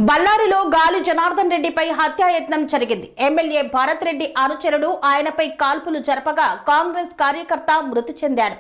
బళ్ళారిలో గాలి జనార్దన్ రెడ్డిపై హత్యాయత్నం జరిగింది. ఎమ్మెల్యే భరత్ రెడ్డి అనుచరుడు ఆయనపై కాల్పులు జరపగా కాంగ్రెస్ కార్యకర్త మృతి చెందాడు.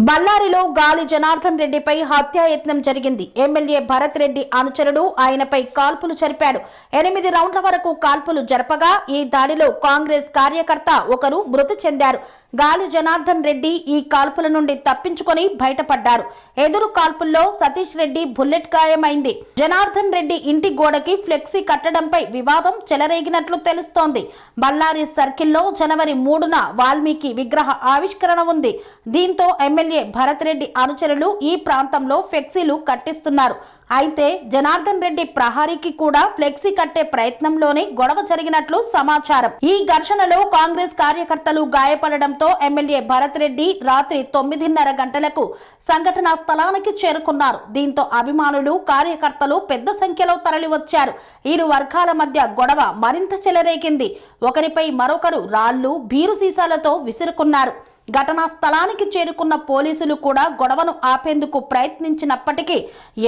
బళ్ళారిలో గాలి జనార్దన్ రెడ్డిపై హత్యాయత్నం జరిగింది. ఎమ్మెల్యే భరత్ రెడ్డి అనుచరుడు ఆయనపై కాల్పులు జరిపాడు. 8 రౌండ్ల వరకు కాల్పులు జరపగా ఈ దాడిలో కాంగ్రెస్ కార్యకర్త ఒకరు మృతి చెందారు. గాలి జనార్దన్ రెడ్డి ఈ కాల్పుల నుండి తప్పించుకొని బయటపడ్డారు. ఎదురు కాల్పుల్లో సతీష్ రెడ్డి బుల్లెట్ గాయమైంది. జనార్దన్ రెడ్డి ఇంటి గోడకి ఫ్లెక్సీ కట్టడంపై వివాదం చెలరేగినట్లు తెలుస్తోంది. బళ్ళారి సర్కిల్లో జనవరి 3న వాల్మీకి విగ్రహ ఆవిష్కరణ ఉంది. దీంతో ఎమ్మెల్యే భరత్ రెడ్డి అనుచరులు ఈ ప్రాంతంలో ఫ్లెక్సీలు కట్టిస్తున్నారు. అయితే జనార్దన్ రెడ్డి ప్రహారీకి కూడా ఫ్లెక్సీ కట్టే ప్రయత్నంలోనే గొడవ జరిగినట్లు సమాచారం. ఈ ఘర్షణలో కాంగ్రెస్ కార్యకర్తలు గాయపడడంతో ఎమ్మెల్యే భరత్ రెడ్డి రాత్రి 9:30 గంటలకు సంఘటనా స్థలానికి చేరుకున్నారు. దీంతో అభిమానులు కార్యకర్తలు పెద్ద సంఖ్యలో తరలివచ్చారు. ఇరు వర్గాల మధ్య గొడవ మరింత చెలరేగింది. ఒకరిపై మరొకరు రాళ్లు బీరు సీసాలతో విసురుకున్నారు. ఘటనా స్థలానికి చేరుకున్న పోలీసులు కూడా గొడవను ఆపేందుకు ప్రయత్నించినప్పటికీ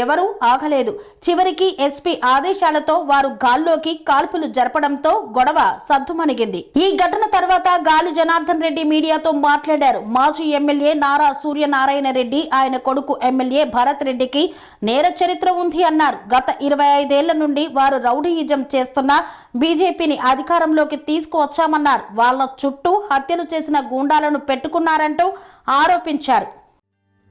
ఎవరూ ఆగలేదు. చివరికి ఎస్పీ ఆదేశాలతో వారు గాల్లోకి కాల్పులు జరపడంతో గొడవ సద్దుమణిగింది. ఈ ఘటన తర్వాత గాలి జనార్దన్ రెడ్డి మీడియాతో మాట్లాడారు. మాజీ ఎమ్మెల్యే నారా సూర్యనారాయణ రెడ్డి ఆయన కొడుకు ఎమ్మెల్యే భరత్ రెడ్డికి నేర చరిత్ర ఉంది అన్నారు. గత 25 ఏళ్ల నుండి వారు రౌడీయిజం చేస్తున్న బీజేపీని అధికారంలోకి తీసుకువచ్చామన్నారు. వాళ్ళ చుట్టూ హత్యలు చేసిన గూండాలను పెట్టుకున్నారంటూ ఆరోపించారు.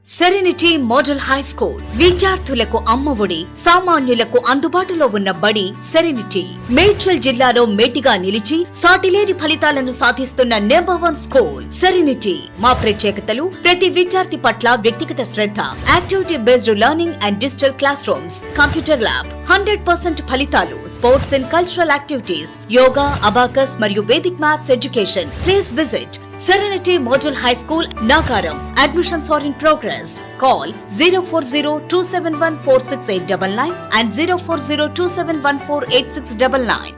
సెరెనిటీ మోడల్ హై స్కూల్ విద్యార్థులకు అమ్మఒడి, సామాన్యులకు అందుబాటులో ఉన్న బడి సెరెనిటీ. మేడ్చల్ జిల్లాలో మేటిగా నిలిచి సాటిలేని ఫలితాలను సాధిస్తున్న #1 స్కూల్ సెరెనిటీ. మా ప్రత్యేకతలు ప్రతి విద్యార్థి పట్ల వ్యక్తిగత శ్రద్ధ, activity based learning and digital classrooms, computer lab, 100% ఫలితాలు, sports and cultural activities, yoga, abacus మరియు Vedic maths education. Please visit Serenity Model High School, Nagaram. Admissions are in progress. Call 040-271-46899 and 040-271-48699.